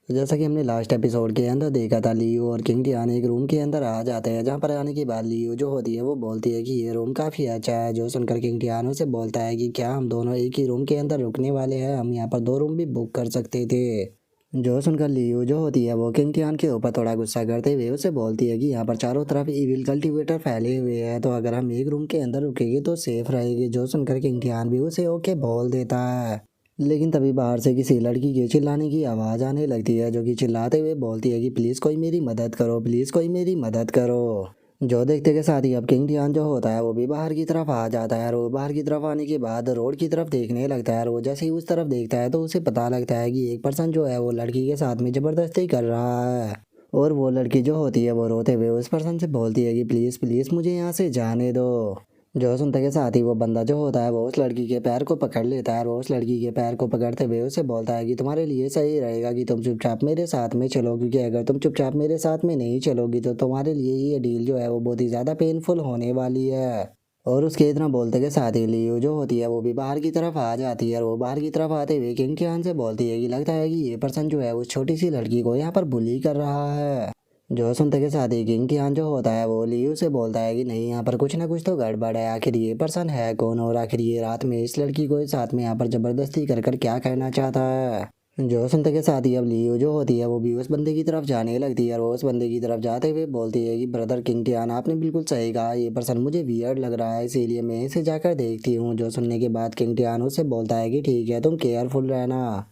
तो जैसा कि हमने लास्ट एपिसोड के अंदर देखा था, लियो और किंग टियान एक रूम के अंदर आ जाते हैं। जहाँ पर आने के बाद लियो जो होती है वो बोलती है कि ये रूम काफ़ी अच्छा है। जो सुनकर किंग टियान उसे बोलता है कि क्या हम दोनों एक ही रूम के अंदर रुकने वाले हैं, हम यहाँ पर दो रूम भी बुक कर सकते थे। जो सुनकर लियो जो होती है वो किंग टियान के ऊपर थोड़ा गुस्सा करते हुए उसे बोलती है कि यहाँ पर चारों तरफ इविल कल्टीवेटर फैले हुए हैं, तो अगर हम एक रूम के अंदर रुकेंगे तो सेफ रहेगी। जो सुनकर किंग टियान भी उसे ओके बोल देता है। लेकिन तभी बाहर से किसी लड़की के चिल्लाने की आवाज़ आने लगती है, जो कि चिल्लाते हुए बोलती है कि प्लीज़ कोई मेरी मदद करो, प्लीज़ कोई मेरी मदद करो। जो देखते के साथ ही अब किंग टियान जो होता है वो भी बाहर की तरफ आ जाता है। और वो बाहर की तरफ आने के बाद रोड की तरफ देखने लगता है। और वो जैसे ही उस तरफ देखता है तो उसे पता लगता है कि एक पर्सन जो है वो लड़की के साथ में ज़बरदस्ती कर रहा है। और वो लड़की जो होती है वो रोते हुए उस पर्सन से बोलती है कि प्लीज़ प्लीज़ मुझे यहाँ से जाने दो। जो सुनते के साथ ही वो बंदा जो होता है वो उस लड़की के पैर को पकड़ लेता है। और वो उस लड़की के पैर को पकड़ते हुए उसे बोलता है कि तुम्हारे लिए सही रहेगा कि तुम चुपचाप मेरे साथ में चलो, क्योंकि अगर तुम चुपचाप मेरे साथ में नहीं चलोगी तो तुम्हारे लिए ये डील जो है वो बहुत ही ज़्यादा पेनफुल होने वाली है। और उसके इतना बोलते के साथ ही लियो जो होती है वो भी बाहर की तरफ आ जाती है। और वो बाहर की तरफ आते हुए किंग टियान से बोलती है कि लगता है कि ये पर्सन जो है उस छोटी सी लड़की को यहाँ पर बुली कर रहा है। जो सुनते के साथ ही किंग टियान जो होता है वो लियू से बोलता है कि नहीं, यहाँ पर कुछ ना कुछ तो गड़बड़ है। आखिर ये पर्सन है कौन, और आखिर ये रात में इस लड़की को साथ में यहाँ पर जबरदस्ती कर कर क्या कहना चाहता है। जो सुनते के साथ ही अब लियू जो होती है वो भी उस बंदे की तरफ जाने लगती है। और वो उस बंदे की तरफ जाते हुए बोलती है कि ब्रदर किंग टियान, आपने बिल्कुल सही कहा, ये पर्सन मुझे वियर्ड लग रहा है, इसीलिए मैं इसे जाकर देखती हूँ। जो सुनने के बाद किंग टियान उससे बोलता है कि ठीक है, तुम केयरफुल रहना।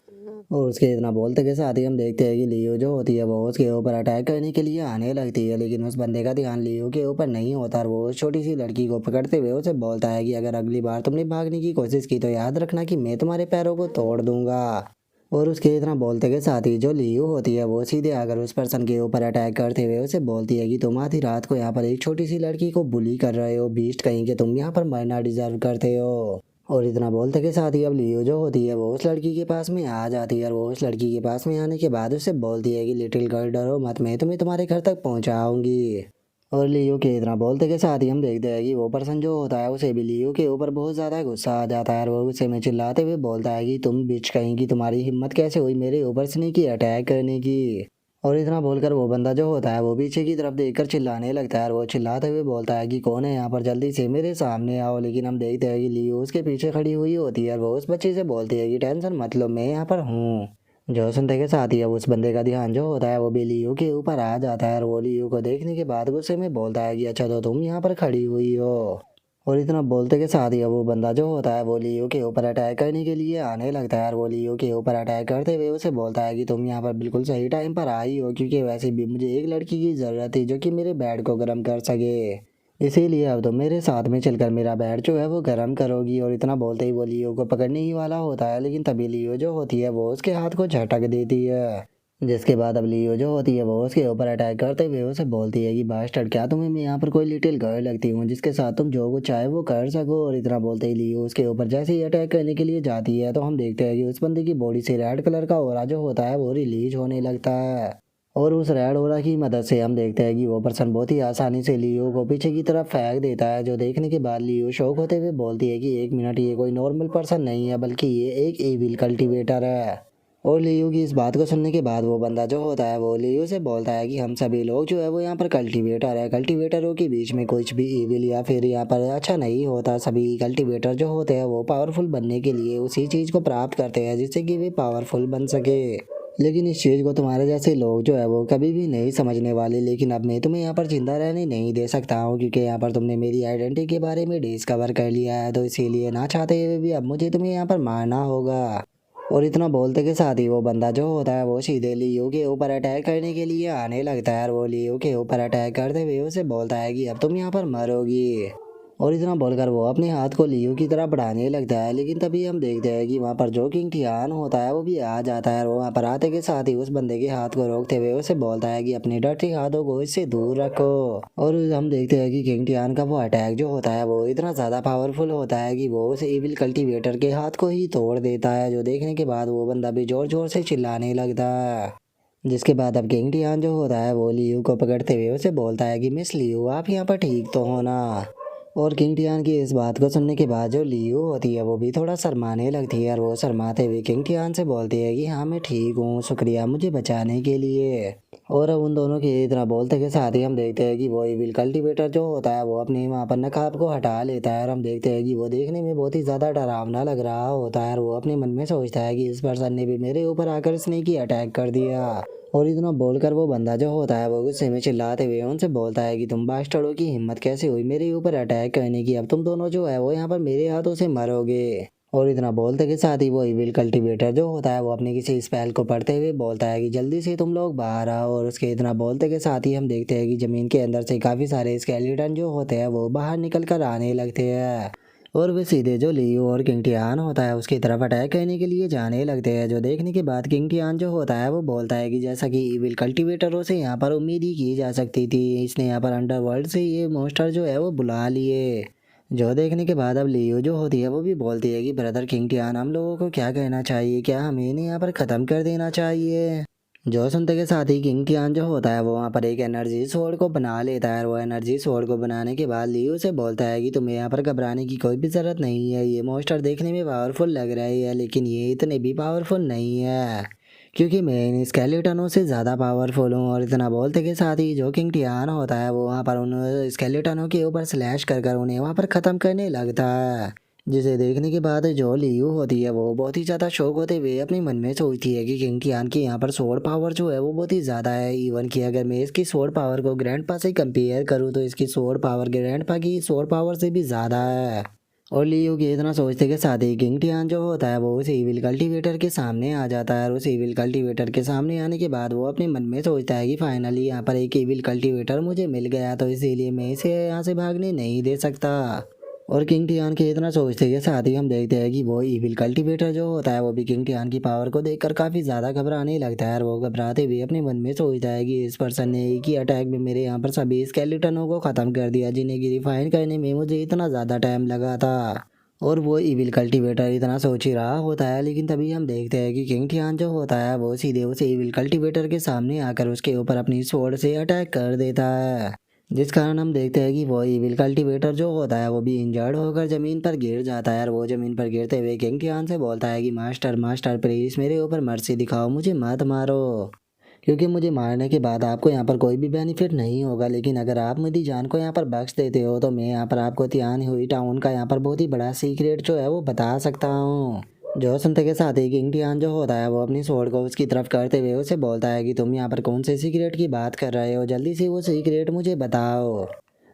और उसके इतना बोलते के साथ ही हम देखते हैं कि लियो जो होती है वो उसके ऊपर अटैक करने के लिए आने लगती है। लेकिन उस बंदे का ध्यान लियो के ऊपर नहीं होता। और वो उस छोटी सी लड़की को पकड़ते हुए उसे बोलता है कि अगर अगली बार तुमने भागने की कोशिश की तो याद रखना कि मैं तुम्हारे पैरों को तोड़ दूंगा। और उसके इतना बोलते के साथ ही जो लियो होती है वो सीधे आकर उस पर्सन के ऊपर अटैक करते हुए उसे बोलती है कि तुम आधी रात को यहाँ पर एक छोटी सी लड़की को बुली कर रहे हो, बीस्ट कहीं के तुम यहाँ पर मरना डिजर्व करते हो। और इतना बोलते के साथ ही अब लियो जो होती है वो उस लड़की के पास में आ जाती है। और वो उस लड़की के पास में आने के बाद उससे बोलती है कि लिटिल गर्ल डरो मत, मैं तुम्हें तुम्हारे घर तक पहुंचाऊंगी। और लियो के इतना बोलते के साथ ही हम देखते हैं कि वो पर्सन जो होता है उसे भी लियो के ऊपर बहुत ज़्यादा गुस्सा आ जाता है। और वो गुस्से में चिल्लाते हुए बोलता है कि तुम बिच कहीं की, तुम्हारी हिम्मत कैसे हुई मेरे ऊपर स्नेक की अटैक करने की। और इतना बोलकर वो बंदा जो होता है वो पीछे की तरफ देखकर चिल्लाने लगता है। और वो चिल्लाते हुए बोलता है कि कौन है यहाँ पर, जल्दी से मेरे सामने आओ। लेकिन हम देखते हैं कि लियो उसके पीछे खड़ी हुई होती है। और वो उस बच्चे से बोलती है कि टेंशन मत लो, मैं यहाँ पर हूँ। जो सुनते के साथ ही अब उस बंदे का ध्यान जो होता है वो भी लियो के ऊपर आ जाता है। और वो लियो को देखने के बाद गुस्से में बोलता है कि अच्छा तो तुम यहाँ पर खड़ी हुई हो। और इतना बोलते के साथ ही अब वो बंदा जो होता है वो लियो के ऊपर अटैक करने के लिए आने लगता है। और वो लियो के ऊपर अटैक करते हुए उसे बोलता है कि तुम यहाँ पर बिल्कुल सही टाइम पर आई हो, क्योंकि वैसे भी मुझे एक लड़की की ज़रूरत थी जो कि मेरे बेड को गर्म कर सके, इसीलिए अब तुम मेरे साथ में चलकर मेरा बेड जो है वो गर्म करोगी। और इतना बोलते ही वो लियो को पकड़ने ही वाला होता है, लेकिन तभी लियो जो होती है वो उसके हाथ को झटक देती है। जिसके बाद अब लियो जो होती है वो उसके ऊपर अटैक करते हुए उसे बोलती है कि बास्टर्ड, क्या तुम्हें मैं यहाँ पर कोई लिटिल गर्ल लगती हूँ जिसके साथ तुम जो कुछ चाहे वो कर सको। और इतना बोलते ही लियो उसके ऊपर जैसे ही अटैक करने के लिए जाती है तो हम देखते हैं कि उस बंदे की बॉडी से रेड कलर का ऑरा जो होता है वो रिलीज होने लगता है। और उस रेड ऑरा की मदद से हम देखते हैं कि वो पर्सन बहुत ही आसानी से लियो को पीछे की तरफ फेंक देता है। जो देखने के बाद लियो शौक होते हुए बोलती है कि एक मिनट, ये कोई नॉर्मल पर्सन नहीं है बल्कि ये एक एविल कल्टीवेटर है। और लियो की इस बात को सुनने के बाद वो बंदा जो होता है वो लियो से बोलता है कि हम सभी लोग जो है वो यहाँ पर कल्टीवेटर है, कल्टीवेटरों के बीच में कुछ भी इविल या फिर यहाँ पर अच्छा नहीं होता। सभी कल्टीवेटर जो होते हैं वो पावरफुल बनने के लिए उसी चीज़ को प्राप्त करते हैं जिससे कि वे पावरफुल बन सके। लेकिन इस चीज़ को तुम्हारे जैसे लोग जो है वो कभी भी नहीं समझने वाले। लेकिन अब मैं तुम्हें यहाँ पर जिंदा रहने नहीं दे सकता हूँ, क्योंकि यहाँ पर तुमने मेरी आइडेंटिटी के बारे में डिस्कवर कर लिया है, तो इसीलिए ना चाहते हुए भी अब मुझे तुम्हें यहाँ पर मारना होगा। और इतना बोलते के साथ ही वो बंदा जो होता है वो सीधे लियो के ऊपर अटैक करने के लिए आने लगता है। और वो लियो के ऊपर अटैक करते हुए उसे बोलता है कि अब तुम यहाँ पर मरोगी। और इतना बोलकर वो अपने हाथ को लियो की तरह बढ़ाने लगता है। लेकिन तभी हम देखते हैं कि वहाँ पर जो किंग टियान होता है वो भी आ जाता है। और वो वहाँ पर आते के साथ ही उस बंदे के हाथ को रोकते हुए उसे बोलता है कि अपने डर्टी हाथों को इससे दूर रखो। और हम देखते हैं कि किंग टियान का वो अटैक जो होता है वो इतना ज़्यादा पावरफुल होता है कि वो उस एविल कल्टीवेटर के हाथ को ही तोड़ देता है। जो देखने के बाद वो बंदा भी जोर जोर से चिल्लाने लगता है। जिसके बाद अब किंग टियान जो होता है वो लियू को पकड़ते हुए उसे बोलता है कि मिस लियू, आप यहाँ पर ठीक तो हो ना। और किंग टियान की इस बात को सुनने के बाद जो लियो होती है वो भी थोड़ा शर्माने लगती है और वो शर्माते हुए किंग टियान से बोलती है कि हाँ मैं ठीक हूँ, शुक्रिया मुझे बचाने के लिए। और अब उन दोनों की इतना बोलते के साथ ही हम देखते हैं कि वो इविल कल्टीवेटर जो होता है वो अपने वहाँ पर नकाब को हटा लेता है और हम देखते हैं कि वो देखने में बहुत ही ज़्यादा डरावना लग रहा होता है और वो अपने मन में सोचता है कि इस पर्सन ने भी मेरे ऊपर आकर स्नेकी अटैक कर दिया। और इतना बोलकर वो बंदा जो होता है वो गुस्से में चिल्लाते हुए उनसे बोलता है कि तुम बास्टर्डों की हिम्मत कैसे हुई मेरे ऊपर अटैक करने की, अब तुम दोनों जो है वो यहाँ पर मेरे हाथों से मरोगे। और इतना बोलते के साथ ही वो इविल कल्टीवेटर जो होता है वो अपने किसी स्पेल को पढ़ते हुए बोलता है कि जल्दी से तुम लोग बाहर आओ। और उसके इतना बोलते के साथ ही हम देखते हैं कि जमीन के अंदर से काफ़ी सारे स्केलेटन जो होते हैं वो बाहर निकल कर आने लगते हैं और वे सीधे जो लियो और किंग टियान होता है उसकी तरफ अटैक करने के लिए जाने लगते हैं। जो देखने के बाद किंग टियान जो होता है वो बोलता है कि जैसा कि इविल कल्टीवेटरों से यहाँ पर उम्मीद ही की जा सकती थी, इसने यहाँ पर अंडरवर्ल्ड से ये मॉन्स्टर जो है वो बुला लिए। जो देखने के बाद अब लियो जो होती है वो भी बोलती है कि ब्रदर किंग टियान हम लोगों को क्या कहना चाहिए, क्या हमें इन्हें यहाँ पर ख़त्म कर देना चाहिए। जो सुनते के साथ ही किंग टियान जो होता है वो वहाँ पर एक एनर्जी स्वॉर्ड को बना लेता है और वो एनर्जी स्वॉर्ड को बनाने के बाद लियो से बोलता है कि तुम्हें यहाँ पर घबराने की कोई भी ज़रूरत नहीं है, ये मॉन्स्टर देखने में पावरफुल लग रही है लेकिन ये इतने भी पावरफुल नहीं है क्योंकि मैं इन स्केलेटनों से ज़्यादा पावरफुल हूँ। और इतना बोलते के साथ ही जो किंग टियान होता है वो वहाँ पर उन स्केलेटनों के ऊपर स्लैश कर कर उन्हें वहाँ पर ख़त्म करने लगता है। जिसे देखने के बाद जो लियू होती है वो बहुत ही ज़्यादा शौक होते हुए अपने मन में सोचती है कि किंग टियान की यहाँ पर स्वॉर्ड पावर जो है वो बहुत ही ज़्यादा है। इवन कि अगर मैं इसकी स्वॉर्ड पावर को ग्रैंडपा से कंपेयर करूँ तो इसकी स्वॉर्ड पावर ग्रैंडपा की स्वॉर्ड पावर से भी ज़्यादा है। और लियो के इतना सोचते के साथ ही किंग टियान जो होता है वो उस इविल कल्टीवेटर के सामने आ जाता है और उस इविल कल्टीवेटर के सामने आने के बाद वो अपने मन में सोचता है कि फाइनली यहाँ पर एक इविल कल्टीवेटर मुझे मिल गया तो इसीलिए मैं इसे यहाँ से भागने नहीं दे सकता। और किंग टियान के इतना सोचते के साथ ही हम देखते हैं कि वो इविल कल्टीवेटर जो होता है वो भी किंग टियान की पावर को देखकर काफ़ी ज़्यादा घबराने लगता है और वो घबराते हुए अपने मन में सोचता है कि इस पर्सन ने एक ही अटैक में मेरे यहाँ पर सभी स्केलेटनों को ख़त्म कर दिया जिन्हें कि रिफाइन करने में मुझे इतना ज़्यादा टाइम लगा था। और वो इविल कल्टीवेटर इतना सोच ही रहा होता है लेकिन तभी हम देखते हैं कि किंग टियान जो होता है वो सीधे उस इविल कल्टीवेटर के सामने आकर उसके ऊपर अपनी स्वॉर्ड से अटैक कर देता है, जिस कारण हम देखते हैं कि वो इविल कल्टीवेटर जो होता है वो भी इंजर्ड होकर ज़मीन पर गिर जाता है और वो ज़मीन पर गिरते हुए किंग टियान से बोलता है कि मास्टर मास्टर प्लीज़ मेरे ऊपर मर्सी दिखाओ, मुझे मत मारो क्योंकि मुझे मारने के बाद आपको यहाँ पर कोई भी बेनिफिट नहीं होगा, लेकिन अगर आप मेरी जान को यहाँ पर बख्श देते हो तो मैं यहाँ पर आपको तियान हुई टाउन का यहाँ पर बहुत ही बड़ा सीक्रेट जो है वो बता सकता हूँ। जो सुनते के साथ ही किंग टियान जो होता है वो अपनी स्वॉर्ड को उसकी तरफ करते हुए उसे बोलता है कि तुम यहाँ पर कौन से सीक्रेट की बात कर रहे हो, जल्दी से वो सीक्रेट मुझे बताओ।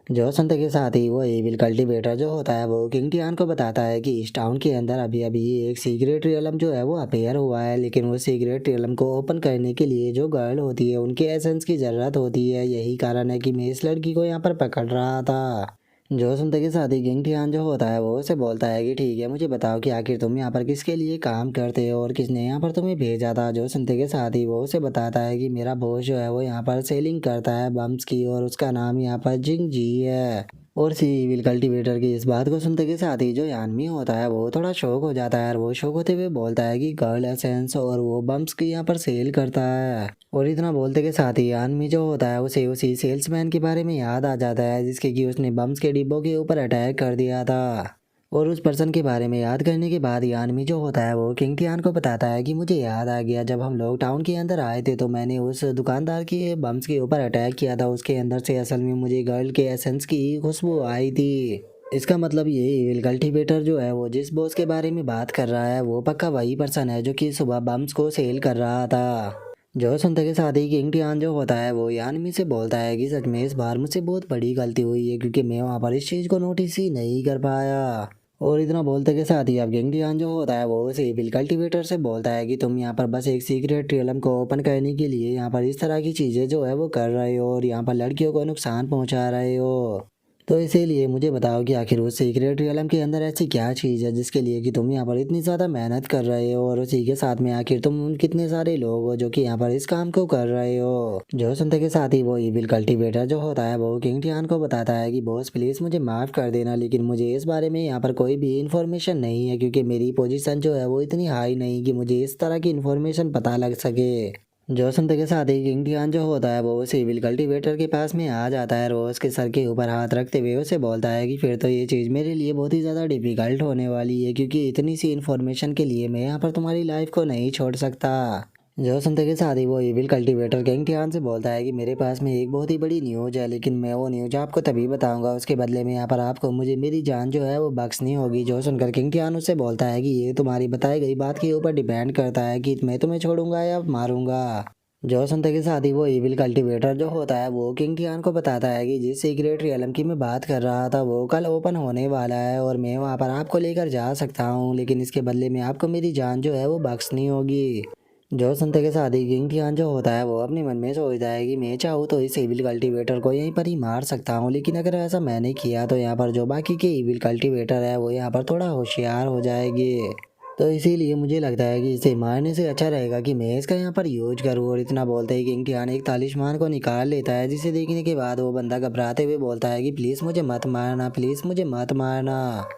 जो सुनते के साथ ही वो एविल कल्टीवेटर जो होता है वो किंग टियान को बताता है कि इस टाउन के अंदर अभी अभी एक सीक्रेट रियलम जो है वो अपेयर हुआ है, लेकिन वो सीक्रेट रियलम को ओपन करने के लिए जो गर्ल होती है उनके एसेंस की ज़रूरत होती है, यही कारण है कि मैं इस लड़की को यहाँ पर पकड़ रहा था। जो सुनते के साथ ही किंग टियान जो होता है वो उसे बोलता है कि ठीक है मुझे बताओ कि आखिर तुम यहाँ पर किसके लिए काम करते हो और किसने यहाँ पर तुम्हें भेजा था। जो सुनते के साथ ही वो उसे बताता है कि मेरा बॉस जो है वो यहाँ पर सेलिंग करता है बम्स की और उसका नाम यहाँ पर जिंग जी है। और सिविल कल्टीवेटर की इस बात को सुनते के साथ ही जो यानमी होता है वो थोड़ा शौक हो जाता है और वो शौक होते हुए बोलता है कि गर्ल एसेंस और वो बम्स की यहाँ पर सेल करता है। और इतना बोलते के साथ ही यानमी जो होता है उसे उसी सेल्समैन के बारे में याद आ जाता है जिसके कि उसने बम्स के डिब्बों के ऊपर अटैक कर दिया था। और उस पर्सन के बारे में याद करने के बाद यानमी जो होता है वो किंग टियान को बताता है कि मुझे याद आ गया, जब हम लोग टाउन के अंदर आए थे तो मैंने उस दुकानदार के बम्स के ऊपर अटैक किया था, उसके अंदर से असल में मुझे गर्ल के एसेंस की खुशबू आई थी। इसका मतलब ये इविल कल्टीवेटर जो है वो जिस बॉस के बारे में बात कर रहा है वो पक्का वही पर्सन है जो कि सुबह बम्स को सेल कर रहा था। जो सुनते के साथ ही किंग टियान जो होता है वो यानमी से बोलता है कि सच में इस बार मुझसे बहुत बड़ी गलती हुई है क्योंकि मैं वहाँ पर इस चीज़ को नोटिस ही नहीं कर पाया। और इतना बोलते के साथ ही अब किंग टियान जो होता है वो उसे इविल कल्टीवेटर से बोलता है कि तुम यहाँ पर बस एक सीक्रेट रियलम को ओपन करने के लिए यहाँ पर इस तरह की चीज़ें जो है वो कर रहे हो और यहाँ पर लड़कियों को नुकसान पहुँचा रहे हो। तो इसीलिए मुझे बताओ कि आखिर उस सीक्रेट रियलम के अंदर ऐसी क्या चीज़ है जिसके लिए कि तुम यहाँ पर इतनी ज़्यादा मेहनत कर रहे हो और उसी के साथ में आखिर तुम उन कितने सारे लोग हो जो कि यहाँ पर इस काम को कर रहे हो। जो सुनते के साथ ही वो इविल कल्टीवेटर जो होता है वो किंग टियान को बताता है कि बॉस प्लीज़ मुझे माफ़ कर देना, लेकिन मुझे इस बारे में यहाँ पर कोई भी इन्फॉर्मेशन नहीं है क्योंकि मेरी पोजीशन जो है वो इतनी हाई नहीं कि मुझे इस तरह की इन्फॉर्मेशन पता लग सके। जो सुनते के साथ ही किंग टियान जो होता है वो उस इविल कल्टीवेटर के पास में आ जाता है और वो उसके सर के ऊपर हाथ रखते हुए उसे बोलता है कि फिर तो ये चीज़ मेरे लिए बहुत ही ज़्यादा डिफिकल्ट होने वाली है, क्योंकि इतनी सी इन्फॉर्मेशन के लिए मैं यहाँ पर तुम्हारी लाइफ को नहीं छोड़ सकता। जो सुनते के साथ ही वो इविल कल्टीवेटर किंग टियान से बोलता है कि मेरे पास में एक बहुत ही बड़ी न्यूज़ है, लेकिन मैं वो न्यूज़ आपको तभी बताऊंगा, उसके बदले में यहाँ पर आपको मुझे मेरी जान जो है वो बख्शनी होगी। जो सुनकर किंग टियान उससे बोलता है कि ये तुम्हारी बताई गई बात के ऊपर डिपेंड करता है कि मैं तुम्हें छोड़ूंगा या मारूंगा। जो सुनते के साथ ही वो इविल कल्टीवेटर जो होता है वो किंग टियान को बताता है कि जिस सीक्रेट रियलम की मैं बात कर रहा था वो कल ओपन होने वाला है और मैं वहाँ पर आपको लेकर जा सकता हूँ, लेकिन इसके बदले में आपको मेरी जान जो है वो बख्शनी होगी। जो सुनते के साथ ही किंग टियान जो होता है वो अपने मन में सोचता है कि मैं चाहूँ तो इस इविल कल्टीवेटर को यहीं पर ही मार सकता हूँ, लेकिन अगर ऐसा मैंने किया तो यहाँ पर जो बाकी के इविल कल्टीवेटर है वो यहाँ पर थोड़ा होशियार हो जाएगी। तो इसीलिए मुझे लगता है कि इसे मारने से अच्छा रहेगा कि मैं इसका यहाँ पर यूज करूँ। और इतना बोलते ही किंग टियान एक तालिस्मान को निकाल लेता है, जिसे देखने के बाद वो बंदा घबराते हुए बोलता है कि प्लीज़ मुझे मत मारना, प्लीज़ मुझे मत मारना।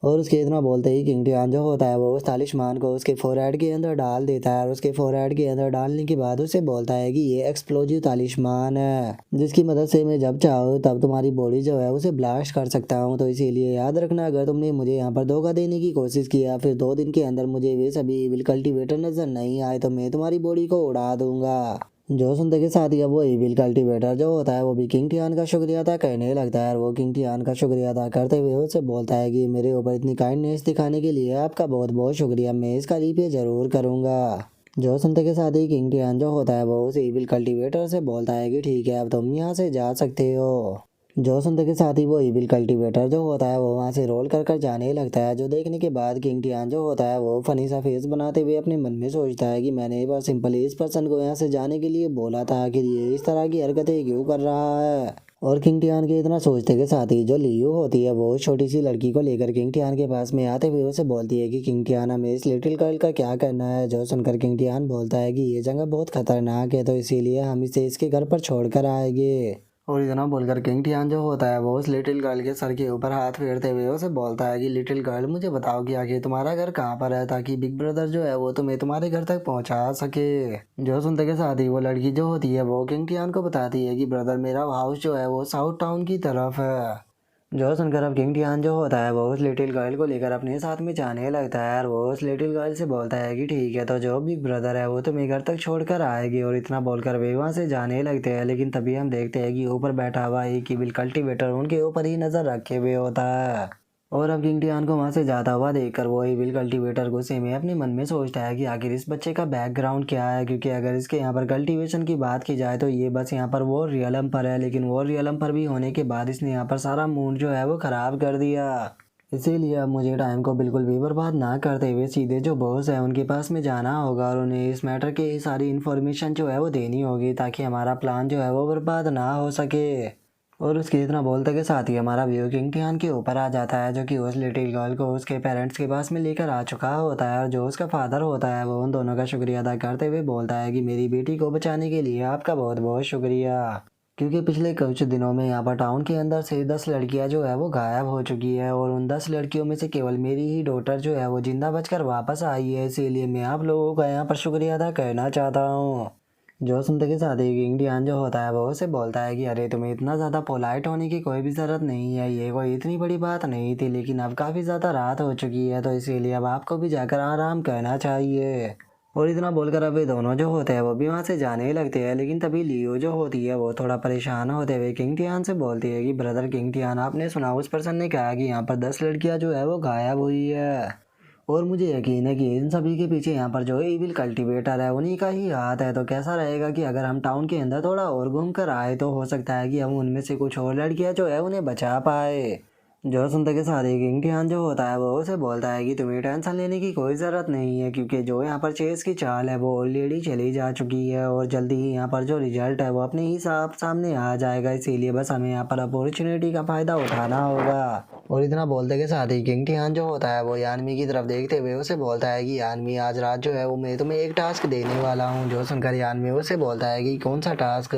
और उसके इतना बोलते ही किंग टियान जो होता है वो उस तालिस्मान को उसके फोरहेड के अंदर डाल देता है और उसके फोरहेड के अंदर डालने के बाद उसे बोलता है कि ये एक्सप्लोजिव तालिस्मान है, जिसकी मदद से मैं जब चाहूँ तब तुम्हारी बॉडी जो है उसे ब्लास्ट कर सकता हूँ। तो इसीलिए याद रखना, अगर तुमने मुझे यहाँ पर धोखा देने की कोशिश किया फिर 2 दिन के अंदर मुझे वे सभी इविल कल्टीवेटर नजर नहीं आए तो मैं तुम्हारी बॉडी को उड़ा दूंगा। जो सुनते के साथ ही अब वो इविल कल्टीवेटर जो होता है वो भी किंग टियान का शुक्रिया अदा करने लगता है और वो किंग टियान का शुक्रिया अदा करते हुए उससे बोलता है कि मेरे ऊपर इतनी काइंडनेस दिखाने के लिए आपका बहुत बहुत शुक्रिया, मैं इसका रिप्ले जरूर करूंगा। जो सुनते के साथ ही किंग टियान जो होता है वो उस इविल कल्टीवेटर से बोलता है कि ठीक है अब तुम यहाँ से जा सकते हो। जो सुनते के साथ ही वो इविल कल्टीवेटर जो होता है वो वहाँ से रोल कर कर जाने लगता है, जो देखने के बाद किंग टियान जो होता है वो फनी सा फेस बनाते हुए अपने मन में सोचता है कि मैंने एक बार सिंपली इस पर्सन को यहाँ से जाने के लिए बोला था, आखिर ये इस तरह की हरकतें क्यों कर रहा है। और किंग टियान के इतना सोचते के साथ ही जो लियू होती है वो छोटी सी लड़की को लेकर किंग टियान के पास में आते हुए उसे बोलती है कि किंग टियान हमें इस लिटिल गर्ल का क्या करना है। जो सुनकर किंग टियान बोलता है कि ये जगह बहुत खतरनाक है तो इसीलिए हम इसे इसके घर पर छोड़ कर आएंगे। और इतना बोलकर किंग टियान जो होता है वो उस लिटिल गर्ल के सर के ऊपर हाथ फेरते हुए उसे बोलता है कि लिटिल गर्ल मुझे बताओ कि आखिर तुम्हारा घर कहाँ पर है, ताकि बिग ब्रदर जो है वो तुम्हें तुम्हारे घर तक पहुंचा सके। जो सुनते के साथ ही वो लड़की जो होती है वो किंग टियान को बताती है कि ब्रदर मेरा हाउस जो है वो साउथ टाउन की तरफ है। जो सुनकर अब किंग टियान जो होता है वो उस लिटिल गर्ल को लेकर अपने साथ में जाने लगता है और वो उस लिटिल गर्ल से बोलता है कि ठीक है तो जो बिग ब्रदर है वो तुम्हें घर तक छोड़कर आएगी। और इतना बोलकर वे वहाँ से जाने लगते हैं, लेकिन तभी हम देखते हैं कि ऊपर बैठा हुआ एक इविल कल्टीवेटर उनके ऊपर ही नजर रखे हुए होता है। और अब किंग टियान को वहां से जाता हुआ देखकर वो इविल कल्टीवेटर गुस्से में अपने मन में सोचता है कि आखिर इस बच्चे का बैकग्राउंड क्या है, क्योंकि अगर इसके यहाँ पर कल्टीवेशन की बात की जाए तो ये बस यहाँ पर वो रियलम पर है, लेकिन वो रियलम पर भी होने के बाद इसने यहाँ पर सारा मूड जो है वो खराब कर दिया। इसीलिए अब मुझे टाइम को बिल्कुल भी बर्बाद ना करते हुए सीधे जो बॉस है उनके पास में जाना होगा और उन्हें इस मैटर की सारी इन्फॉर्मेशन जो है वो देनी होगी, ताकि हमारा प्लान जो है वो बर्बाद ना हो सके। और उसके इतना बोलते के साथ ही हमारा व्यू किंग टियान के ऊपर आ जाता है, जो कि उस लिटिल गर्ल को उसके पेरेंट्स के पास में लेकर आ चुका होता है। और जो उसका फादर होता है वो उन दोनों का शुक्रिया अदा करते हुए बोलता है कि मेरी बेटी को बचाने के लिए आपका बहुत बहुत शुक्रिया, क्योंकि पिछले कुछ दिनों में यहाँ पर टाउन के अंदर से 10 लड़कियां जो है वो गायब हो चुकी है और उन 10 लड़कियों में से केवल मेरी ही डॉटर जो है वो जिंदा बचकर वापस आई है, इसीलिए मैं आप लोगों का यहाँ पर शुक्रिया अदा करना चाहता हूँ। जो सुनते के साथ ही किंग टियान जो होता है वो उसे बोलता है कि अरे तुम्हें इतना ज़्यादा पोलाइट होने की कोई भी ज़रूरत नहीं है, ये कोई इतनी बड़ी बात नहीं थी, लेकिन अब काफ़ी ज़्यादा रात हो चुकी है तो इसीलिए अब आपको भी जाकर आराम करना चाहिए। और इतना बोलकर अब ये दोनों जो होते हैं वो भी वहाँ से जाने लगते हैं, लेकिन तभी लियो जो होती है वो थोड़ा परेशान होते हुए किंग टियान से बोलती है कि ब्रदर किंग टियान, आपने सुना उस पर्सन ने कहा कि यहाँ पर 10 लड़कियाँ जो है वो गायब हुई है, और मुझे यकीन है कि इन सभी के पीछे यहाँ पर जो इविल कल्टीवेटर है उन्हीं का ही हाथ है। तो कैसा रहेगा कि अगर हम टाउन के अंदर थोड़ा और घूम कर आए तो हो सकता है कि हम उनमें से कुछ और लड़कियां जो है उन्हें बचा पाए। जो सुनते के साथ ही किंग टियान जो होता है वो उसे बोलता है कि तुम्हें टेंशन लेने की कोई ज़रूरत नहीं है, क्योंकि जो यहाँ पर चेस की चाल है वो ऑलरेडी चली जा चुकी है और जल्दी ही यहाँ पर जो रिजल्ट है वो अपने ही सामने आ जाएगा, इसीलिए बस हमें यहाँ पर अपॉर्चुनिटी का फ़ायदा उठाना होगा। और इतना बोलते के साथ ही किंग टियान जो होता है वो यानमी की तरफ देखते हुए उसे बोलता है कि यानमी आज रात जो है वो मैं तुम्हें एक टास्क देने वाला हूँ। जो सुनकर यानमी उसे बोलता है कि कौन सा टास्क।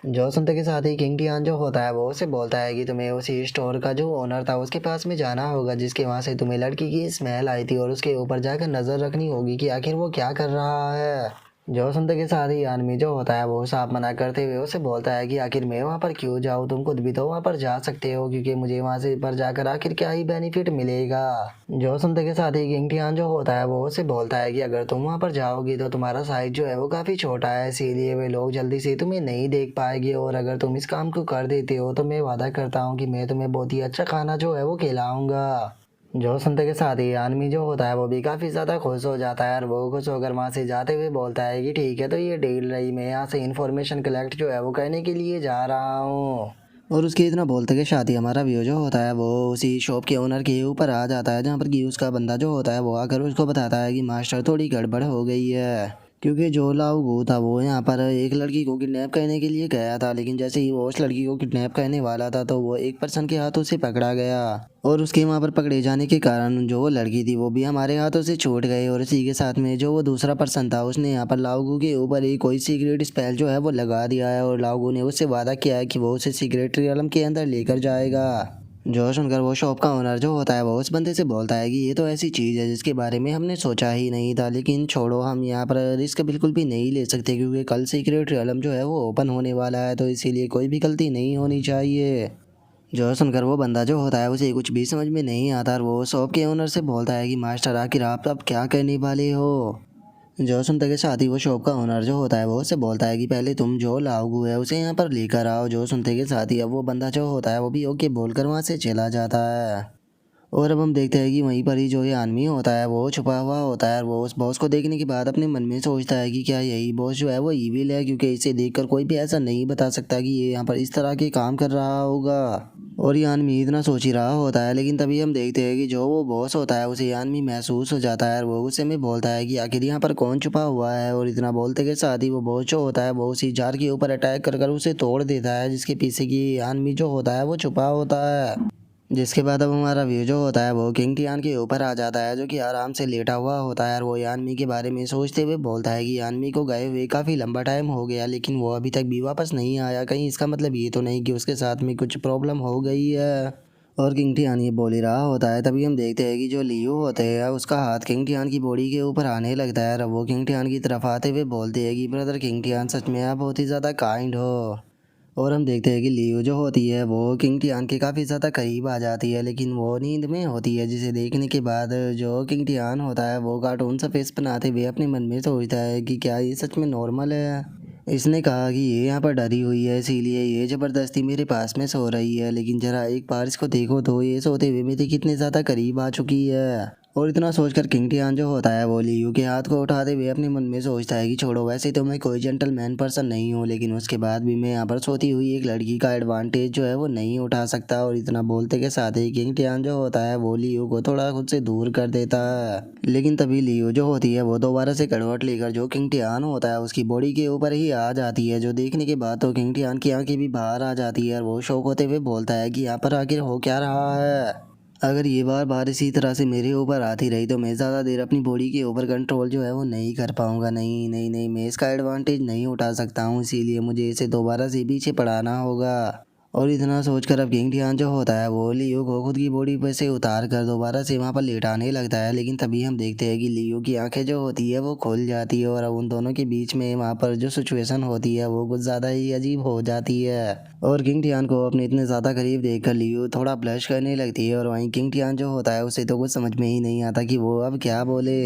जो सुनते के साथ ही किंग टियान जो होता है वो उसे बोलता है कि तुम्हें उसी स्टोर का जो ओनर था उसके पास में जाना होगा जिसके वहाँ से तुम्हें लड़की की स्मेल आई थी, और उसके ऊपर जाकर नज़र रखनी होगी कि आखिर वो क्या कर रहा है। जो सुनते के साथ ही आदमी जो होता है वो साफ मना करते हुए उसे बोलता है कि आखिर मैं वहाँ पर क्यों जाऊँ, तुम खुद भी तो वहाँ पर जा सकते हो, क्योंकि मुझे वहाँ से पर जाकर आखिर क्या ही बेनिफिट मिलेगा। जो सुनते के साथ ही किंग टियान जो होता है वो उसे बोलता है कि अगर तुम वहाँ पर जाओगी तो तुम्हारा साइज जो है वो काफ़ी छोटा है, इसीलिए वे लोग जल्दी से तुम्हें नहीं देख पाएंगे, और अगर तुम इस काम को कर देते हो तो मैं वादा करता हूँ कि मैं तुम्हें बहुत ही अच्छा खाना जो है वो खिलाऊंगा। जो सुनते के साथ ही आदमी जो होता है वो भी काफ़ी ज़्यादा खुश हो जाता है, और वो खुश होकर वहाँ से जाते हुए बोलता है कि ठीक है, तो ये डील रही, मैं यहाँ से इन्फॉर्मेशन कलेक्ट जो है वो करने के लिए जा रहा हूँ। और उसके इतना बोलते के साथ ही हमारा व्यू जो होता है वो उसी शॉप के ओनर के ऊपर आ जाता है, जहाँ पर कि उसका बंदा जो होता है वो आकर उसको बताता है कि मास्टर थोड़ी गड़बड़ हो गई है, क्योंकि जो लाओगू था वो यहाँ पर एक लड़की को किडनैप करने के लिए गया था, लेकिन जैसे ही वो उस लड़की को किडनैप करने वाला था तो वो एक पर्सन के हाथों से पकड़ा गया, और उसके वहाँ पर पकड़े जाने के कारण जो वो लड़की थी वो भी हमारे हाथों से छूट गई, और इसी के साथ में जो वो दूसरा पर्सन था उसने यहाँ पर लाओगू के ऊपर एक कोई सीक्रेट स्पेल जो है वो लगा दिया है, और लाओगू ने उससे वादा किया है कि वो उसे सीक्रेट रियलम के अंदर लेकर जाएगा। जो सुनकर वो शॉप का ओनर जो होता है वो उस बंदे से बोलता है कि ये तो ऐसी चीज़ है जिसके बारे में हमने सोचा ही नहीं था, लेकिन छोड़ो, हम यहाँ पर रिस्क बिल्कुल भी नहीं ले सकते, क्योंकि कल सीक्रेट रियलम जो है वो ओपन होने वाला है, तो इसीलिए कोई भी गलती नहीं होनी चाहिए। जो सुनकर वो बंदा जो होता है उसे कुछ भी समझ में नहीं आता, और वो शॉप के ओनर से बोलता है कि मास्टर आखिर आप अब क्या करने वाले हो। जो सुनते के साथ ही वो शॉप का ओनर जो होता है वो उससे बोलता है कि पहले तुम जो लाओगू है उसे यहाँ पर लेकर आओ। जो सुनते के साथ ही अब वो बंदा जो होता है वो भी ओके बोलकर वहाँ से चला जाता है, और अब हम देखते हैं कि वहीं पर ही जो ये आदमी होता है वो छुपा हुआ होता है, और वो उस बॉस को देखने के बाद अपने मन में सोचता है कि क्या यही बॉस जो है वो ईविल है, क्योंकि इसे देखकर कोई भी ऐसा नहीं बता सकता कि ये यहाँ पर इस तरह के काम कर रहा होगा। और ये आदमी इतना सोच ही रहा होता है, लेकिन तभी हम देखते हैं कि जो वो बॉस होता है उसे ये आदमी महसूस हो जाता है, और वो गुस्से में बोलता है कि आखिर यहाँ पर कौन छुपा हुआ है, और इतना बोलते के साथ ही वो बॉस जो होता है वो उसी जार के ऊपर अटैक कर कर उसे तोड़ देता है, जिसके पीछे की आदमी जो होता है वो छुपा होता है। जिसके बाद अब हमारा व्यू जो होता है वो किंग टियान के ऊपर आ जाता है, जो कि आराम से लेटा हुआ होता है, और वो यानमी के बारे में सोचते हुए बोलता है कि यानमी को गए हुए काफ़ी लंबा टाइम हो गया, लेकिन वो अभी तक भी वापस नहीं आया, कहीं इसका मतलब ये तो नहीं कि उसके साथ में कुछ प्रॉब्लम हो गई है। और किंग टियान ये बोल ही रहा होता है, तभी हम देखते हैं कि जो लियो होते हैं उसका हाथ किंग टियान की बॉडी के ऊपर आने लगता है, और वो किंग टियान की तरफ आते हुए बोलते हैं कि ब्रदर किंग टियान, सच में आप बहुत ही ज़्यादा काइंड हो। और हम देखते हैं कि लियो जो होती है वो किंग टियान के काफ़ी ज़्यादा करीब आ जाती है, लेकिन वो नींद में होती है, जिसे देखने के बाद जो किंग टियान होता है वो कार्टून सा फेस बनाते हुए अपने मन में सोचता है कि क्या ये सच में नॉर्मल है। इसने कहा कि ये यहाँ पर डरी हुई है, इसीलिए ये ज़बरदस्ती मेरे पास में सो रही है, लेकिन ज़रा एक बार इसको देखो तो ये सोते हुए मेरे कितने ज़्यादा करीब आ चुकी है। और इतना सोचकर किंग टियान जो होता है वो लियू के हाथ को उठाते हुए अपने मन में सोचता है कि छोड़ो, वैसे तो मैं कोई जेंटलमैन पर्सन नहीं हूँ, लेकिन उसके बाद भी मैं यहाँ पर सोती हुई एक लड़की का एडवांटेज जो है वो नहीं उठा सकता। और इतना बोलते के साथ ही किंग टियान जो होता है वो लियू को थोड़ा खुद से दूर कर देता है, लेकिन तभी लियू जो होती है वो दोबारा से करवट लेकर जो किंग टियान होता है उसकी बॉडी के ऊपर ही आ जाती है, जो देखने के बाद तो किंग टियान की आंखें भी बाहर आ जाती है, और वो शौक होते हुए बोलता है कि यहाँ पर आखिर हो क्या रहा है। अगर ये बार बार इसी तरह से मेरे ऊपर आती रही तो मैं ज़्यादा देर अपनी बॉडी के ऊपर कंट्रोल जो है वो नहीं कर पाऊंगा। नहीं नहीं नहीं, मैं इसका एडवांटेज नहीं उठा सकता हूँ, इसीलिए मुझे इसे दोबारा से पीछे पढ़ाना होगा। और इतना सोचकर अब किंग टियान जो होता है वो लियो को खुद की बॉडी पर से उतार कर दोबारा से वहाँ पर लेटाने लगता है, लेकिन तभी हम देखते हैं कि लियो की आंखें जो होती है वो खुल जाती है, और अब उन दोनों के बीच में वहाँ पर जो सिचुएशन होती है वो कुछ ज़्यादा ही अजीब हो जाती है। और किंग टियान को अपने इतने ज़्यादा करीब देखकर लियो थोड़ा ब्लश करने लगती है, और वहीं किंग टियान जो होता है उसे तो कुछ समझ में ही नहीं आता कि वो अब क्या बोले।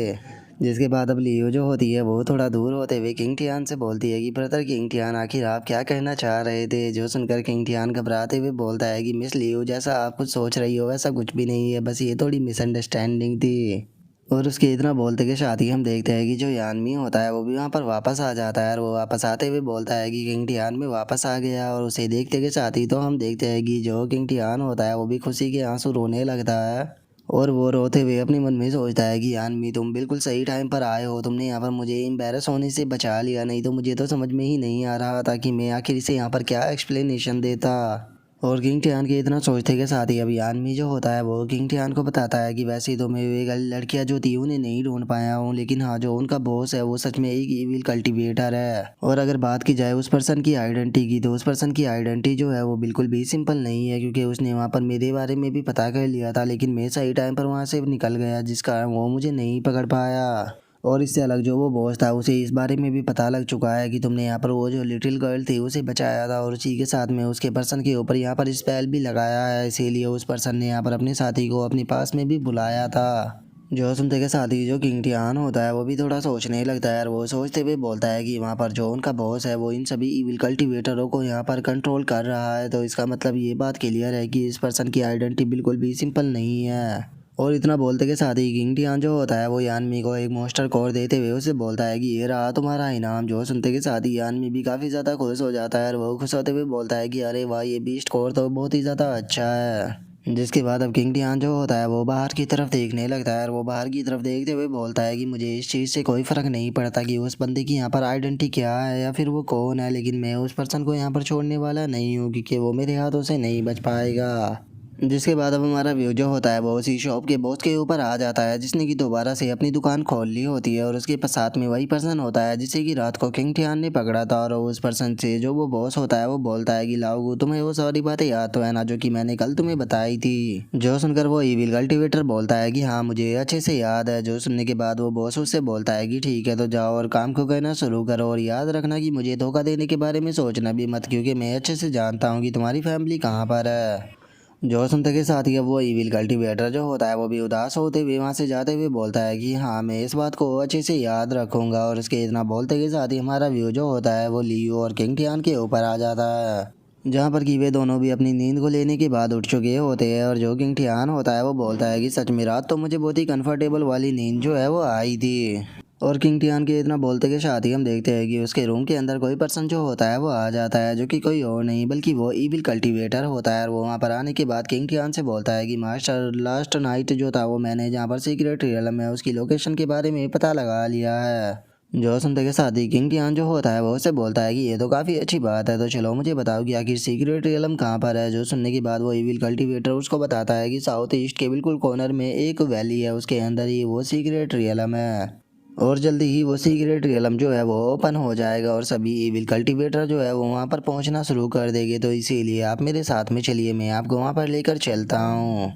जिसके बाद अब लियो जो होती है वो थोड़ा दूर होते हुए किंग टियान से बोलती है कि ब्रदर किंग टियान, आखिर आप क्या कहना चाह रहे थे। जो सुनकर किंग टियान घबराते हुए बोलता है कि मिस लियो, जैसा आप कुछ सोच रही हो वैसा कुछ भी नहीं है, बस ये थोड़ी मिसअंडरस्टैंडिंग थी। और उसके इतना बोलते के साथ ही हम देखते हैं कि जो यानमी होता है वो भी वहाँ पर वापस आ जाता है, और वो वापस आते हुए बोलता है कि किंग टियान में वापस आ गया। और उसे देखते के साथ ही तो हम देखते हैं कि जो किंग टियान होता है वो भी खुशी के आंसू रोने लगता है, और वो रोते हुए अपने मन में सोचता है कि यानमी, तुम बिल्कुल सही टाइम पर आए हो, तुमने यहाँ पर मुझे एम्बेरस होने से बचा लिया, नहीं तो मुझे तो समझ में ही नहीं आ रहा था कि मैं आखिर इसे यहाँ पर क्या एक्सप्लेनेशन देता। और किंग टियान के इतना सोचते के साथ ही अब यानमी जो होता है वो किंग टियान को बताता है कि वैसे तो मैं वे लड़कियां जो थी उन्हें नहीं ढूंढ पाया हूँ, लेकिन हाँ, जो उनका बॉस है वो सच में एक इविल कल्टीवेटर है। और अगर बात की जाए उस पर्सन की आइडेंटिटी की, तो उस पर्सन की आइडेंटिटी जो है वो बिल्कुल भी सिंपल नहीं है, क्योंकि उसने वहाँ पर मेरे बारे में भी पता कर लिया था, लेकिन मैं सही टाइम पर वहाँ से निकल गया, जिस कारण वो मुझे नहीं पकड़ पाया। और इससे अलग जो वो बॉस था उसे इस बारे में भी पता लग चुका है कि तुमने यहाँ पर वो जो लिटिल गर्ल थी उसे बचाया था और उसी के साथ में उसके पर्सन के ऊपर यहाँ पर स्पेल भी लगाया है, इसीलिए उस पर्सन ने यहाँ पर अपने साथी को अपने पास में भी बुलाया था। जो सुनते के साथ ही जो किंग टियान होता है वो भी थोड़ा सोचने लगता है और वो सोचते हुए बोलता है कि वहाँ पर जो उनका बॉस है वो इन सभी इविल कल्टिवेटरों को यहाँ पर कंट्रोल कर रहा है, तो इसका मतलब ये बात क्लियर है कि इस पर्सन की आइडेंटिटी बिल्कुल भी सिंपल नहीं है। और इतना बोलते के साथ ही किंग टियान जो होता है वो यानमी को एक मोस्टर कोर देते हुए उसे बोलता है कि ये रहा तुम्हारा इनाम। जो सुनते के साथ ही यानमी भी काफ़ी ज़्यादा खुश हो जाता है और वो खुश होते हुए बोलता है कि अरे वाह, ये बीस्ट कोर तो बहुत ही ज़्यादा अच्छा है। जिसके बाद अब किंग टियान जो होता है वो बाहर की तरफ देखने लगता है और वो बाहर की तरफ देखते हुए बोलता है कि मुझे इस चीज़ से कोई फ़र्क नहीं पड़ता कि उस बंदे की यहाँ पर आइडेंटिटी क्या है या फिर वो कौन है, लेकिन मैं उस पर्सन को यहाँ पर छोड़ने वाला नहीं हूँ क्योंकि वो मेरे हाथों से नहीं बच पाएगा। जिसके बाद अब हमारा व्यू जो होता है वो उसी शॉप के बॉस के ऊपर आ जाता है जिसने कि दोबारा से अपनी दुकान खोल ली होती है और उसके साथ में वही पर्सन होता है जिसे कि रात को किंग टियान ने पकड़ा था। और उस पर्सन से जो वो बॉस होता है वो बोलता है कि लाओगू, तुम्हें वो सारी बातें याद तो है ना जो कि मैंने कल तुम्हें बताई थी। जो सुनकर वो इविल कल्टिवेटर बोलता है कि हाँ मुझे अच्छे से याद है। जो सुनने के बाद वो बॉस उससे बोलता है कि ठीक है तो जाओ और काम को कहना शुरू करो और याद रखना कि मुझे धोखा देने के बारे में सोचना भी मत, क्योंकि मैं अच्छे से जानता हूँ कि तुम्हारी फैमिली कहाँ पर है। जो सुनते के साथ ही अब वो इविल कल्टिवेटर जो होता है वो भी उदास होते हुए वहाँ से जाते हुए बोलता है कि हाँ मैं इस बात को अच्छे से याद रखूंगा। और इसके इतना बोलते के साथ ही हमारा व्यू जो होता है वो लियो और किंग टियान के ऊपर आ जाता है, जहाँ पर कि वे दोनों भी अपनी नींद को लेने के बाद उठ चुके होते हैं। और जो किंग टियान होता है वो बोलता है कि सच में रात तो मुझे बहुत ही कंफर्टेबल वाली नींद जो है वो आई थी। और किंग टियान के इतना बोलते के साथ ही हम देखते हैं कि उसके रूम के अंदर कोई पर्सन जो होता है वो आ जाता है, जो कि कोई और नहीं बल्कि वो इविल कल्टिवेटर होता है। और वो वहाँ पर आने के बाद किंग टियान से बोलता है कि मास्टर, लास्ट नाइट जो था वो मैंने जहाँ पर सीक्रेट रियलम है उसकी लोकेशन के बारे में पता लगा लिया है। जो सुनते के साथ ही किंग टियान जो होता है वो उससे बोलता है कि ये तो काफ़ी अच्छी बात है, तो चलो मुझे बताओ कि आखिर सीक्रेट रियलम कहाँ पर है। जो सुनने के बाद वो इविल कल्टिवेटर उसको बताता है कि साउथ ईस्ट के बिल्कुल कॉर्नर में एक वैली है, उसके अंदर ही वो सीक्रेट रियलम है और जल्दी ही वो सीक्रेट रियलम जो है वो ओपन हो जाएगा और सभी इविल कल्टिवेटर जो है वो वहाँ पर पहुँचना शुरू कर देंगे। तो इसीलिए आप मेरे साथ में चलिए, मैं आपको वहाँ पर लेकर चलता हूँ।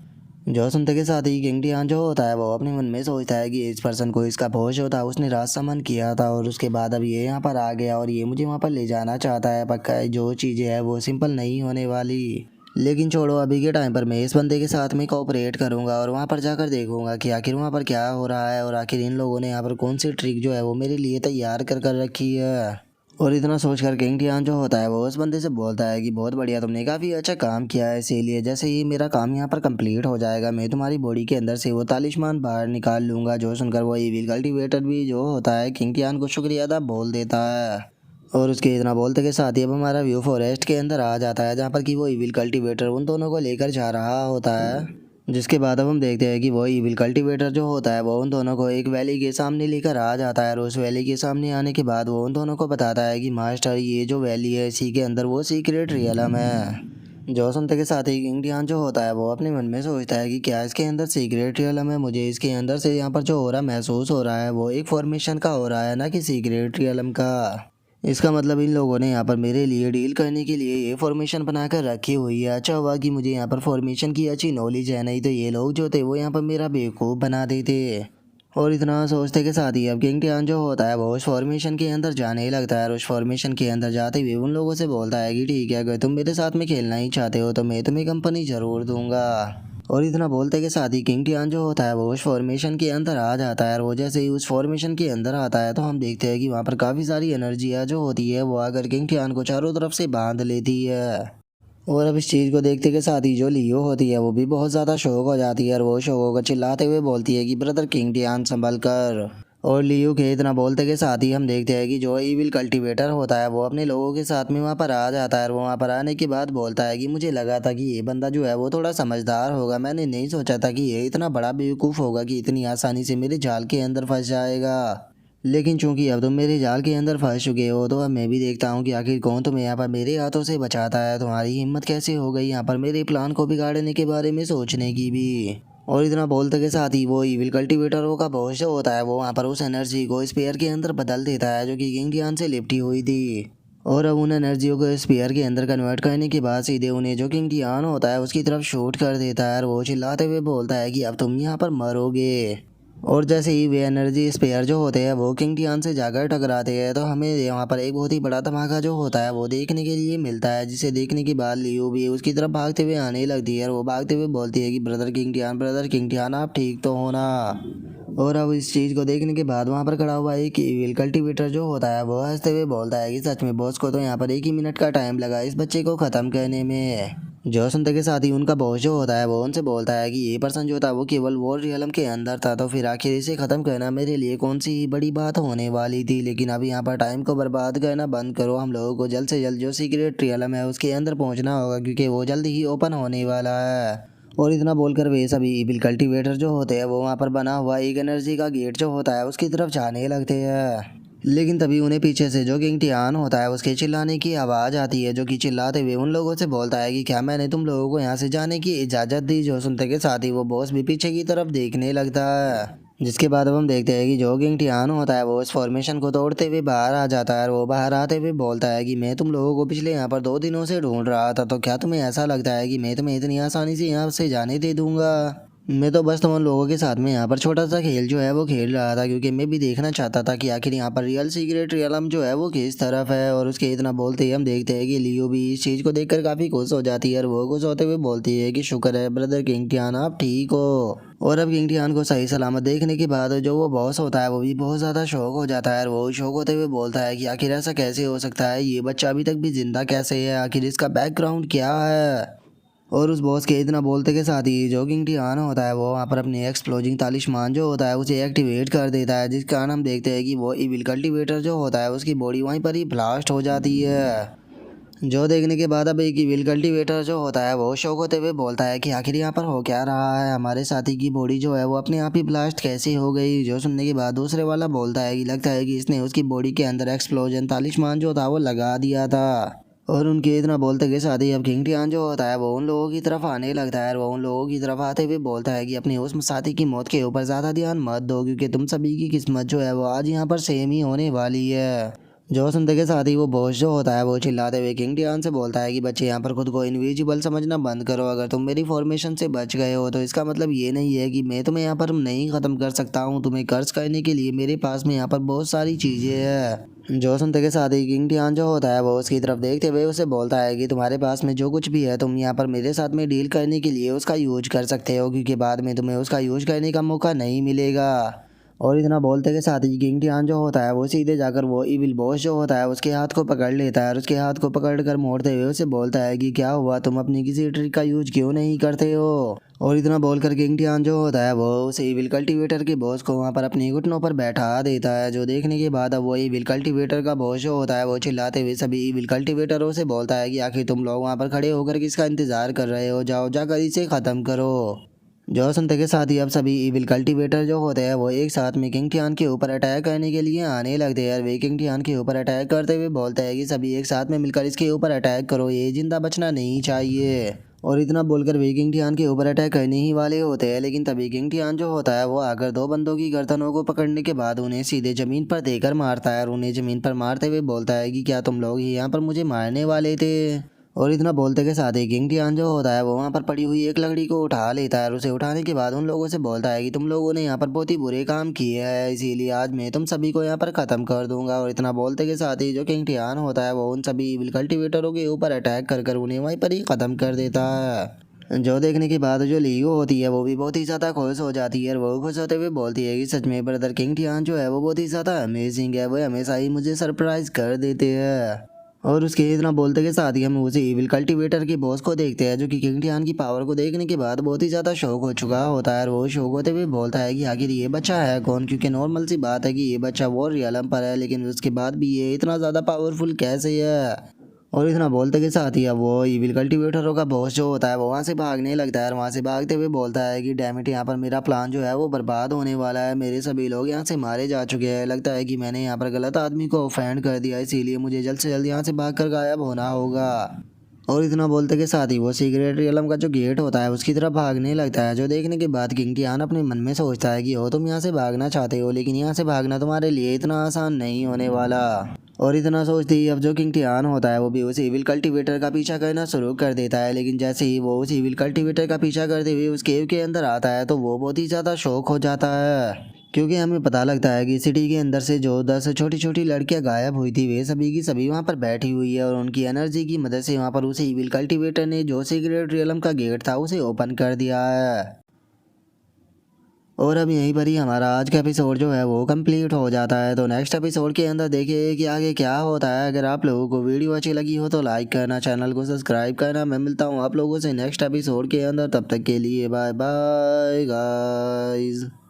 जो सुनते के साथ ही किंग टियान जो होता है वो अपने मन में सोचता है कि इस पर्सन को इसका भोज होता है उसने रात समन किया था और उसके बाद अब ये यहाँ पर आ गया और ये मुझे वहाँ पर ले जाना चाहता है। पक्का है जो चीज़ें है वो सिंपल नहीं होने वाली, लेकिन छोड़ो अभी के टाइम पर मैं इस बंदे के साथ में कोऑपरेट करूंगा और वहाँ पर जाकर देखूंगा कि आखिर वहाँ पर क्या हो रहा है और आखिर इन लोगों ने यहाँ पर कौन सी ट्रिक जो है वो मेरे लिए तैयार कर कर रखी है। और इतना सोचकर किंग टियान जो होता है वो उस बंदे से बोलता है कि बहुत बढ़िया, तुमने काफ़ी अच्छा काम किया है, इसीलिए जैसे ही मेरा काम यहाँ पर कंप्लीट हो जाएगा मैं तुम्हारी बॉडी के अंदर से वो तालिस्मान बाहर निकाल लूँगा। जो सुनकर वो इविल कल्टिवेटर भी जो होता है किंग टियान को शुक्रिया अदा बोल देता है। और उसके इतना बोलते के साथ ही अब हमारा व्यू फॉरेस्ट के अंदर आ जाता है, जहाँ पर कि वो इविल कल्टिवेटर उन दोनों को लेकर जा रहा होता है। जिसके बाद अब हम देखते हैं कि वो इविल कल्टिवेटर जो होता है वो उन दोनों को एक वैली के सामने लेकर आ जाता है और उस वैली के सामने आने के बाद वो उन दोनों को बताता है कि मास्टर, ये जो वैली है इसी के अंदर वो सीक्रेट रियलम है। जो सुनते के साथ ही किंग टियान जो होता है वो अपने मन में सोचता है कि क्या इसके अंदर सीक्रेट रियलम है। मुझे इसके अंदर से यहाँ पर जो हो रहा महसूस हो रहा है वो एक फॉर्मेशन का हो रहा है, ना कि सीक्रेट रियलम का। इसका मतलब इन लोगों ने यहाँ पर मेरे लिए डील करने के लिए ये फॉर्मेशन बनाकर रखी हुई है। अच्छा हुआ कि मुझे यहाँ पर फॉर्मेशन की अच्छी नॉलेज है, नहीं तो ये लोग जो थे वो यहाँ पर मेरा बेवकूफ़ बना देते। और इतना सोचते के साथ ही अब किंग टियान जो होता है वो उस फॉर्मेशन के अंदर जाने लगता है और उस फॉर्मेशन के अंदर जाते हुए उन लोगों से बोलता है कि ठीक है, अगर तुम मेरे साथ में खेलना ही चाहते हो तो मैं तुम्हें कंपनी ज़रूर दूंगा। और इतना बोलते के साथ ही किंग टियान जो होता है वो उस फॉर्मेशन के अंदर आ जाता है और वो जैसे ही उस फॉर्मेशन के अंदर आता है तो हम देखते हैं कि वहाँ पर काफ़ी सारी एनर्जियाँ जो होती है वो आकर किंग टियान को चारों तरफ से बांध लेती है। और अब इस चीज़ को देखते के साथ ही जो लियो होती है वो भी बहुत ज़्यादा शौक हो जाती है और वो शौक होकर चिल्लाते हुए बोलती है कि ब्रदर किंग टियान संभल कर। और लियो के इतना बोलते के साथ ही हम देखते हैं कि जो इविल कल्टिवेटर होता है वो अपने लोगों के साथ में वहाँ पर आ जाता है और वो वहाँ पर आने के बाद बोलता है कि मुझे लगा था कि ये बंदा जो है वो थोड़ा समझदार होगा, मैंने नहीं सोचा था कि ये इतना बड़ा बेवकूफ़ होगा कि इतनी आसानी से मेरे जाल के अंदर फंस जाएगा। लेकिन चूंकि अब तुम मेरे जाल के अंदर फंस चुके हो तो अब मैं भी देखता हूँ कि आखिर कौन तुम्हें यहाँ पर मेरे हाथों से बचाता है। तुम्हारी हिम्मत कैसे हो गई यहाँ पर मेरे प्लान को बिगाड़ने के बारे में सोचने की भी। और इतना बोलते के साथ ही वो इविल कल्टिवेटरों का बॉस जो होता है वो वहाँ पर उस एनर्जी को स्पेयर के अंदर बदल देता है जो कि किंग टियान से लिपटी हुई थी। और अब उन एनर्जियों को स्पेयर के अंदर कन्वर्ट करने के बाद सीधे उन्हें जो किंग टियान होता है उसकी तरफ शूट कर देता है और वो चिल्लाते हुए बोलता है कि अब तुम यहाँ पर मरोगे। और जैसे ही वे एनर्जी स्पेयर जो होते हैं वो किंग टियान से जाकर टकराते हैं तो हमें यहाँ पर एक बहुत ही बड़ा धमाका जो होता है वो देखने के लिए मिलता है, जिसे देखने के बाद लियो भी उसकी तरफ भागते हुए आने लगती है और वो भागते हुए बोलती है कि ब्रदर किंग टियान आप ठीक तो हो ना। और अब इस चीज़ को देखने के बाद वहाँ पर खड़ा हुआ एक इविल कल्टीवेटर जो होता है वो हंसते हुए बोलता है कि सच में बॉस को तो यहाँ पर 1 ही मिनट का टाइम लगा इस बच्चे को ख़त्म करने में। जो सुनते के साथ ही उनका बॉस जो होता है वो उनसे बोलता है कि ये पर्सन जो था वो केवल वॉर रियलम के अंदर था, तो फिर आखिर इसे ख़त्म करना मेरे लिए कौन सी बड़ी बात होने वाली थी। लेकिन अभी यहाँ पर टाइम को बर्बाद करना बंद करो, हम लोगों को जल्द से जल्द जो सीक्रेट रियलम है उसके अंदर पहुँचना होगा क्योंकि वो जल्द ही ओपन होने वाला है। और इतना बोलकर वे सभी इविल कल्टीवेटर जो होते हैं वो वहाँ पर बना हुआ एक एनर्जी का गेट जो होता है उसकी तरफ जाने लगते हैं। लेकिन तभी उन्हें पीछे से जो किंग टियान होता है उसके चिल्लाने की आवाज़ आती है, जो कि चिल्लाते हुए उन लोगों से बोलता है कि क्या मैंने तुम लोगों को यहाँ से जाने की इजाज़त दी। जो सुनते के साथ ही वो बॉस भी पीछे की तरफ देखने लगता है, जिसके बाद अब हम देखते हैं कि जो किंग टियान होता है वो इस फॉर्मेशन को तोड़ते हुए बाहर आ जाता है और वो बाहर आते हुए बोलता है कि मैं तुम लोगों को पिछले यहाँ पर 2 दिनों से ढूंढ रहा था, तो क्या तुम्हें ऐसा लगता है कि मैं तुम्हें इतनी आसानी से यहाँ से जाने दे दूंगा। मैं तो बस तुम लोगों के साथ में यहाँ पर छोटा सा खेल जो है वो खेल रहा था क्योंकि मैं भी देखना चाहता था कि आखिर यहाँ पर रियल सीक्रेट रियलम जो है वो किस तरफ है। और उसके इतना बोलते ही हम देखते हैं कि लियो भी इस चीज़ को देखकर काफ़ी खुश हो जाती है और वो खुश होते हुए बोलती है कि शुक्र है ब्रदर किंग टियान आप ठीक हो। और अब किंग टियान को सही सलामत देखने के बाद जो वो बॉस होता है वो भी बहुत ज़्यादा शौक हो जाता है और वो शौक होते हुए बोलता है कि आखिर ऐसा कैसे हो सकता है, ये बच्चा अभी तक भी जिंदा कैसे है, आखिर इसका बैकग्राउंड क्या है। और उस बॉस के इतना बोलते के साथ ही जो किंग टियान होता है वो वहाँ पर अपने एक्सप्लोजिंग तालिस्मान जो होता है उसे एक्टिवेट कर देता है, जिस कारण हम देखते हैं कि वो इविल कल्टीवेटर जो होता है उसकी बॉडी वहीं पर ही ब्लास्ट हो जाती है। जो देखने के बाद अब एक इविल कल्टीवेटर जो होता है वो शौक होते हुए बोलता है कि आखिर यहाँ पर हो क्या रहा है, हमारे साथी की बॉडी जो है वो अपने आप ही ब्लास्ट कैसे हो गई। जो सुनने के बाद दूसरे वाला बोलता है कि लगता है कि इसने उसकी बॉडी के अंदर एक्सप्लोजन तालिस्मान जो था वो लगा दिया था। और उनके इतना बोलते के साथ ही अब किंग टियान जो होता है वो उन लोगों की तरफ आने लगता है और वो उन लोगों की तरफ आते हुए बोलता है कि अपने उस साथी की मौत के ऊपर ज़्यादा ध्यान मत दो क्योंकि तुम सभी की किस्मत जो है वो आज यहाँ पर सेम ही होने वाली है। जो सुनते के साथ ही वो बॉस जो होता है वो चिल्लाते हुए किंग टियान से बोलता है कि बच्चे यहाँ पर खुद को इनविजिबल समझना बंद करो, अगर तुम मेरी फॉर्मेशन से बच गए हो तो इसका मतलब ये नहीं है कि मैं तुम्हें यहाँ पर नहीं ख़त्म कर सकता हूँ, तुम्हें कर्ज करने के लिए मेरे पास में यहाँ पर बहुत सारी चीज़ें हैं। जो सुनते के साथ ही किंग टियान जो होता है वो उसकी तरफ देखते हुए उसे बोलता है कि तुम्हारे पास में जो कुछ भी है तुम यहाँ पर मेरे साथ में डील करने के लिए उसका यूज कर सकते हो क्योंकि बाद में तुम्हें उसका यूज करने का मौका नहीं मिलेगा। और इतना बोलते के साथ ही किंग टियान जो होता है वो सीधे जाकर वो इविल बॉस जो होता है उसके हाथ को पकड़ लेता है और उसके हाथ को पकड़ कर मोड़ते हुए उसे बोलता है कि क्या हुआ, तुम अपनी किसी ट्रिक का यूज क्यों नहीं करते हो। और इतना बोलकर किंग टियान जो होता है वो उस इविल कल्टीवेटर के बॉस को वहाँ पर अपने घुटनों पर बैठा देता है। जो देखने के बाद अब वो इविल कल्टीवेटर का बॉस जो होता है वो चिल्लाते हुए सभी इविल कल्टीवेटरों से बोलता है कि आखिर तुम लोग वहाँ पर खड़े होकर किसका इंतजार कर रहे हो, जाओ जाकर इसे ख़त्म करो। जो सुनते के साथ ही अब सभी इविल कल्टीवेटर जो होते हैं वो एक साथ में किंग टियान के ऊपर अटैक करने के लिए आने लगते हैं। वे किंग टियान के ऊपर अटैक करते हुए बोलते हैं कि सभी एक साथ में मिलकर इसके ऊपर अटैक करो, ये जिंदा बचना नहीं चाहिए। और इतना बोलकर वे किंग टियान के ऊपर अटैक करने ही वाले होते हैं, लेकिन तभी किंग टियान जो होता है वो आकर 2 बंदों की गर्दनों को पकड़ने के बाद उन्हें सीधे ज़मीन पर देकर मारता है और उन्हें ज़मीन पर मारते हुए बोलता है कि क्या तुम लोग यहाँ पर मुझे मारने वाले थे। और इतना बोलते के साथ ही किंग टियान जो होता है वो वहाँ पर पड़ी हुई एक लकड़ी को उठा लेता है और उसे उठाने के बाद उन लोगों से बोलता है कि तुम लोगों ने यहाँ पर बहुत ही बुरे काम किए हैं, इसीलिए आज मैं तुम सभी को यहाँ पर ख़त्म कर दूंगा। और इतना बोलते के साथ ही जो किंग टियान होता है वो उन सभी इविल कल्टीवेटरों के ऊपर अटैक कर कर उन्हें वहीं पर ही ख़त्म कर देता है। जो देखने के बाद जो लियो होती है वो भी बहुत ही ज़्यादा खुश हो जाती है और वो खुश होते हुए बोलती है कि सच में ब्रदर किंग टियान जो है वो बहुत ही ज़्यादा अमेजिंग है, वो हमेशा ही मुझे सरप्राइज कर देते हैं। और उसके इतना बोलते के साथ ही हम उसे इविल कल्टीवेटर के बॉस को देखते हैं, जो कि किंग टियान की पावर को देखने के बाद बहुत ही ज़्यादा शौक हो चुका होता है और वो शौक होते हुए बोलता है कि आखिर ये बच्चा है कौन, क्योंकि नॉर्मल सी बात है कि ये बच्चा वॉर रियलम पर है लेकिन उसके बाद भी ये इतना ज़्यादा पावरफुल कैसे है। और इतना बोलते के साथ ही अब वो इविल कल्टीवेटरों का बॉस जो होता है वो वहाँ से भागने लगता है और वहाँ से भागते हुए बोलता है कि डैम इट, यहाँ पर मेरा प्लान जो है वो बर्बाद होने वाला है, मेरे सभी लोग यहाँ से मारे जा चुके हैं, लगता है कि मैंने यहाँ पर गलत आदमी को ऑफेंड कर दिया, इसीलिए मुझे जल्द से जल्द यहाँ से भाग कर गायब होना होगा। और इतना बोलते के साथ ही वो सीक्रेट रियलम का जो गेट होता है उसकी तरफ भागने लगता है। जो देखने के बाद किंग टियान अपने मन में सोचता है कि हो तुम यहाँ से भागना चाहते हो लेकिन यहाँ से भागना तुम्हारे लिए इतना आसान नहीं होने वाला। और इतना सोचते ही अब जो किंग टियान होता है वो भी उस इविल कल्टीवेटर का पीछा करना शुरू कर देता है। लेकिन जैसे ही वो उस इविल कल्टीवेटर का पीछा करते हुए उस केव के अंदर आता है तो वो बहुत ही ज़्यादा शौक हो जाता है, क्योंकि हमें पता लगता है कि सिटी के अंदर से जो 10 छोटी छोटी लड़कियां गायब हुई थी वे सभी की सभी वहां पर बैठी हुई है और उनकी एनर्जी की मदद से वहां पर उसे इविल कल्टीवेटर ने जो सीक्रेट रियलम का गेट था उसे ओपन कर दिया है। और अब यहीं पर ही हमारा आज का एपिसोड जो है वो कंप्लीट हो जाता है। तो नेक्स्ट एपिसोड के अंदर देखिए कि आगे क्या होता है। अगर आप लोगों को वीडियो अच्छी लगी हो तो लाइक करना, चैनल को सब्सक्राइब करना। मैं मिलता हूँ आप लोगों से नेक्स्ट एपिसोड के अंदर, तब तक के लिए बाय बाय गाइस।